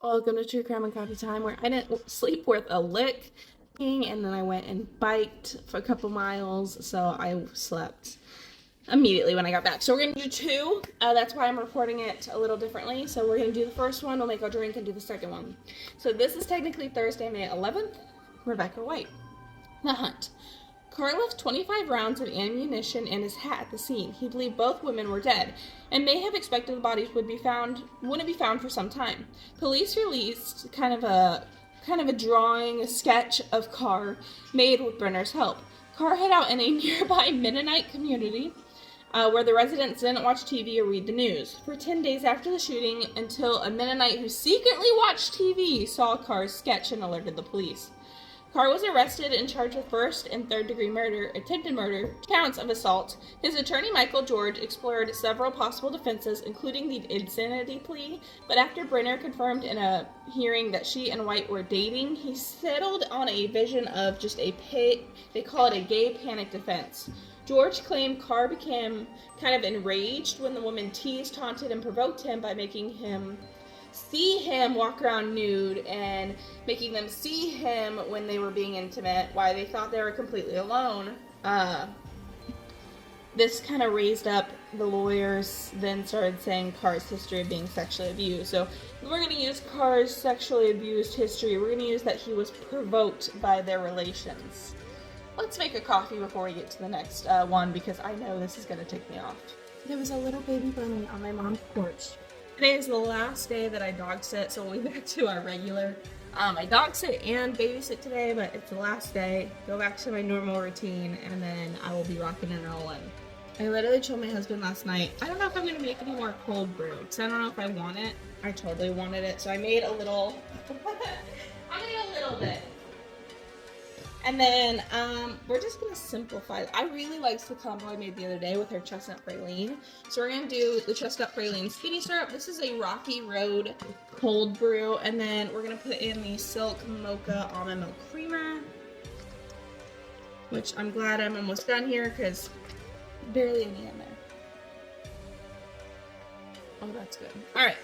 Welcome to True Crime and Coffee Time, where I didn't sleep worth a lick, and then I went and biked for a couple miles, so I slept immediately when I got back. So we're gonna do two. That's why I'm reporting it a little differently. So we're gonna do the first one, we'll make our drink, and do the second one. So this is technically Thursday, May 11th. Rebecca White. The hunt. Carr left 25 rounds of ammunition and his hat at the scene. He believed both women were dead, and may have expected the bodies wouldn't be found for some time. Police released kind of a drawing, a sketch of Carr made with Brenner's help. Carr hid out in a nearby Mennonite community where the residents didn't watch TV or read the news. For 10 days after the shooting, until a Mennonite who secretly watched TV saw Carr's sketch and alerted the police. Carr was arrested and charged with first and third degree murder, attempted murder, counts of assault. His attorney, Michael George, explored several possible defenses, including the insanity plea, but after Brenner confirmed in a hearing that she and White were dating, he settled on a vision of just they call it a gay panic defense. George claimed Carr became kind of enraged when the woman teased, taunted, and provoked him by making him see him walk around nude and making them see him when they were being intimate, why they thought they were completely alone. This kind of raised up the lawyers, then started saying Carr's history of being sexually abused. So we're going to use Carr's sexually abused history. We're going to use that he was provoked by their relations. Let's make a coffee before we get to the next one, because I know this is going to tick me off. There was a little baby bunny on my mom's porch. Today is the last day that I dog sit, so we'll be back to our regular. I dog sit and babysit today, but it's the last day. Go back to my normal routine, and then I will be rocking and rolling. I literally told my husband last night, I don't know if I'm going to make any more cold brew, because I don't know if I want it. I totally wanted it, so I made a little. I made a little bit. And then we're just going to simplify. I really liked the combo I made the other day with her chestnut praline. So we're going to do the chestnut praline skinny syrup. This is a Rocky Road cold brew. And then we're going to put in the Silk Mocha Almond Milk Creamer, which I'm glad I'm almost done here because barely any in there. Oh, that's good. All right,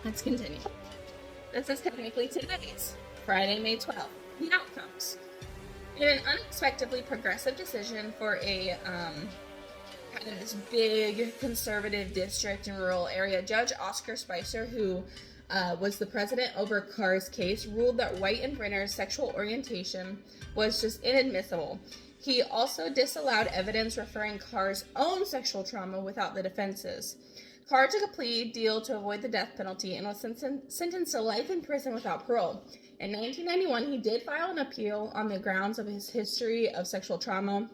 let's continue. This is technically today's Friday, May 12th. The outcomes. In an unexpectedly progressive decision for a kind of this big conservative district in rural area, Judge Oscar Spicer, who was the president over Carr's case, ruled that White and Brenner's sexual orientation was just inadmissible. He also disallowed evidence referring Carr's own sexual trauma without the defenses. Carr took a plea deal to avoid the death penalty and was sentenced to life in prison without parole. In 1991, he did file an appeal on the grounds of his history of sexual trauma.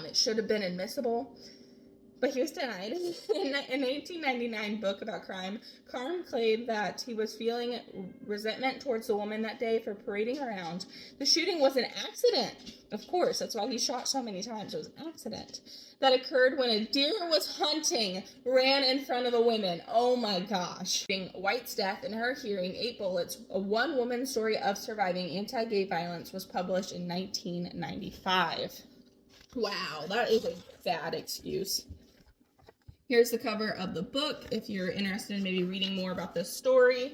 It should have been admissible, but he was denied. In an 1899 book about crime, Carr claimed that he was feeling resentment towards the woman that day for parading around. The shooting was an accident. Of course, that's why he shot so many times. It was an accident that occurred when a deer was hunting ran in front of the women. Oh my gosh. White's death in her hearing, 8 bullets, a one-woman story of surviving anti-gay violence, was published in 1995. Wow, that is a bad excuse. Here's the cover of the book if you're interested in maybe reading more about this story.